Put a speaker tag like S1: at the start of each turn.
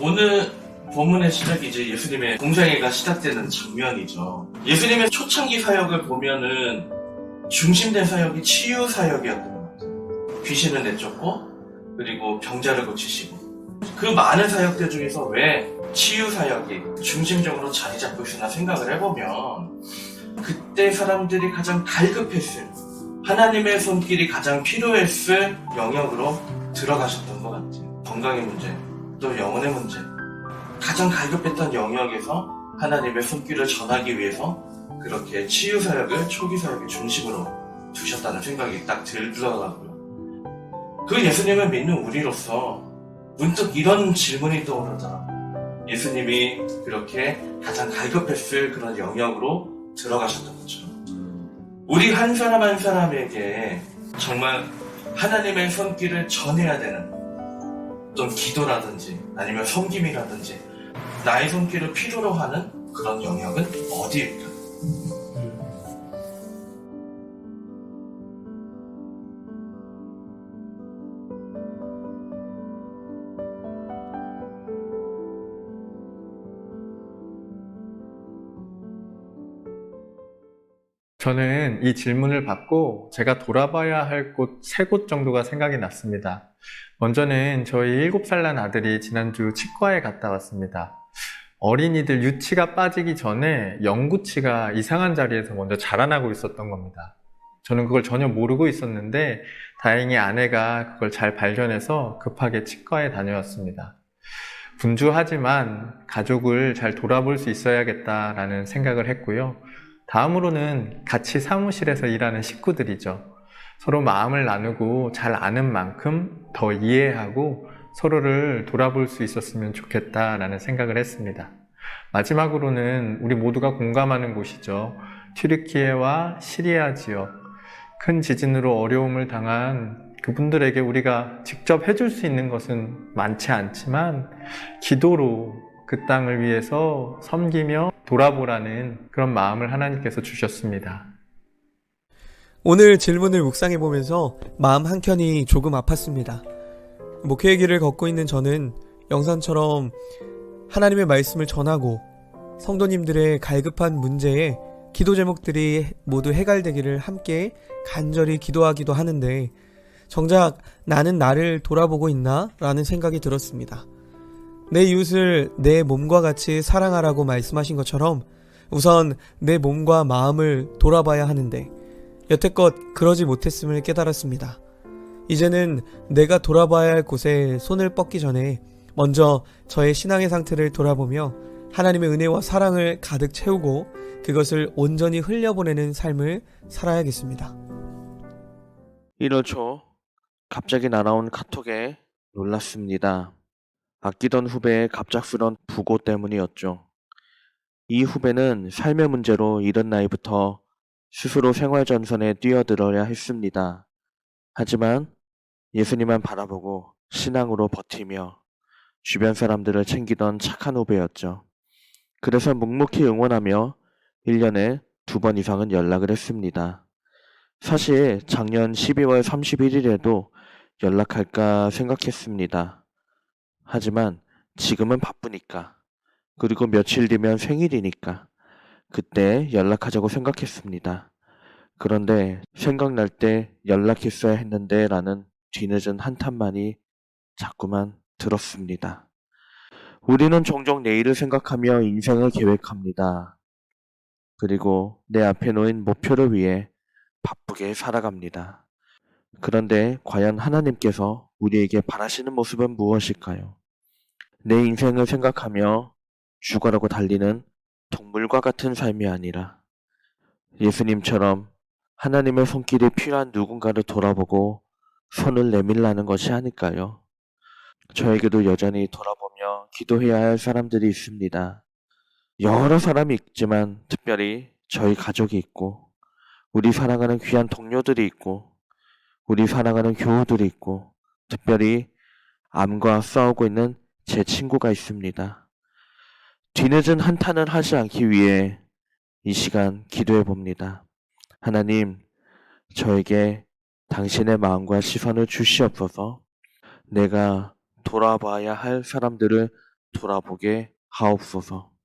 S1: 오늘 본문의 시작이 이제 예수님의 공생애가 시작되는 장면이죠. 예수님의 초창기 사역을 보면은 중심된 사역이 치유 사역이었던 것 같아요. 귀신을 내쫓고 그리고 병자를 고치시고 그 많은 사역들 중에서 왜 치유 사역이 중심적으로 자리 잡고 있으나 생각을 해보면 그때 사람들이 가장 갈급했을 하나님의 손길이 가장 필요했을 영역으로 들어가셨던 것 같아요. 건강의 문제, 또 영혼의 문제, 가장 갈급했던 영역에서 하나님의 손길을 전하기 위해서 그렇게 치유 사역을 초기 사역의 중심으로 두셨다는 생각이 딱 들더라고요. 그 예수님을 믿는 우리로서 문득 이런 질문이 떠오르더라고요. 예수님이 그렇게 가장 갈급했을 그런 영역으로 들어가셨던 것처럼 우리 한 사람 한 사람에게 정말 하나님의 손길을 전해야 되는 어떤 기도라든지 아니면 섬김이라든지 나의 손길을 필요로 하는 그런 영역은 어디일까?
S2: 저는 이 질문을 받고 제가 돌아봐야 할 곳 세 곳 정도가 생각이 났습니다. 먼저는 저희 7살 난 아들이 지난주 치과에 갔다 왔습니다. 어린이들 유치가 빠지기 전에 영구치가 이상한 자리에서 먼저 자라나고 있었던 겁니다. 저는 그걸 전혀 모르고 있었는데 다행히 아내가 그걸 잘 발견해서 급하게 치과에 다녀왔습니다. 분주하지만 가족을 잘 돌아볼 수 있어야겠다라는 생각을 했고요. 다음으로는 같이 사무실에서 일하는 식구들이죠. 서로 마음을 나누고 잘 아는 만큼 더 이해하고 서로를 돌아볼 수 있었으면 좋겠다라는 생각을 했습니다. 마지막으로는 우리 모두가 공감하는 곳이죠. 튀르키예와 시리아 지역, 큰 지진으로 어려움을 당한 그분들에게 우리가 직접 해줄 수 있는 것은 많지 않지만 기도로 그 땅을 위해서 섬기며 돌아보라는 그런 마음을 하나님께서 주셨습니다.
S3: 오늘 질문을 묵상해보면서 마음 한켠이 조금 아팠습니다. 목회의 길을 걷고 있는 저는 영상처럼 하나님의 말씀을 전하고 성도님들의 갈급한 문제에 기도 제목들이 모두 해결되기를 함께 간절히 기도하기도 하는데 정작 나는 나를 돌아보고 있나? 라는 생각이 들었습니다. 내 이웃을 내 몸과 같이 사랑하라고 말씀하신 것처럼 우선 내 몸과 마음을 돌아봐야 하는데 여태껏 그러지 못했음을 깨달았습니다. 이제는 내가 돌아봐야 할 곳에 손을 뻗기 전에 먼저 저의 신앙의 상태를 돌아보며 하나님의 은혜와 사랑을 가득 채우고 그것을 온전히 흘려보내는 삶을 살아야겠습니다.
S4: 1월 초 갑자기 날아온 카톡에 놀랐습니다. 아끼던 후배의 갑작스런 부고 때문이었죠. 이 후배는 삶의 문제로 이른 나이부터 스스로 생활전선에 뛰어들어야 했습니다. 하지만 예수님만 바라보고 신앙으로 버티며 주변 사람들을 챙기던 착한 후배였죠. 그래서 묵묵히 응원하며 1년에 2번 이상은 연락을 했습니다. 사실 작년 12월 31일에도 연락할까 생각했습니다. 하지만 지금은 바쁘니까, 그리고 며칠 뒤면 생일이니까 그때 연락하자고 생각했습니다. 그런데 생각날 때 연락했어야 했는데 라는 뒤늦은 한탄만이 자꾸만 들었습니다. 우리는 종종 내일을 생각하며 인생을 계획합니다. 그리고 내 앞에 놓인 목표를 위해 바쁘게 살아갑니다. 그런데 과연 하나님께서 우리에게 바라시는 모습은 무엇일까요? 내 인생을 생각하며 죽어라고 달리는 동물과 같은 삶이 아니라 예수님처럼 하나님의 손길이 필요한 누군가를 돌아보고 손을 내밀라는 것이 아닐까요? 저에게도 여전히 돌아보며 기도해야 할 사람들이 있습니다. 여러 사람이 있지만 특별히 저희 가족이 있고 우리 사랑하는 귀한 동료들이 있고 우리 사랑하는 교우들이 있고 특별히 암과 싸우고 있는 제 친구가 있습니다. 뒤늦은 한탄을 하지 않기 위해 이 시간 기도해 봅니다. 하나님, 저에게 당신의 마음과 시선을 주시옵소서. 내가 돌아봐야 할 사람들을 돌아보게 하옵소서.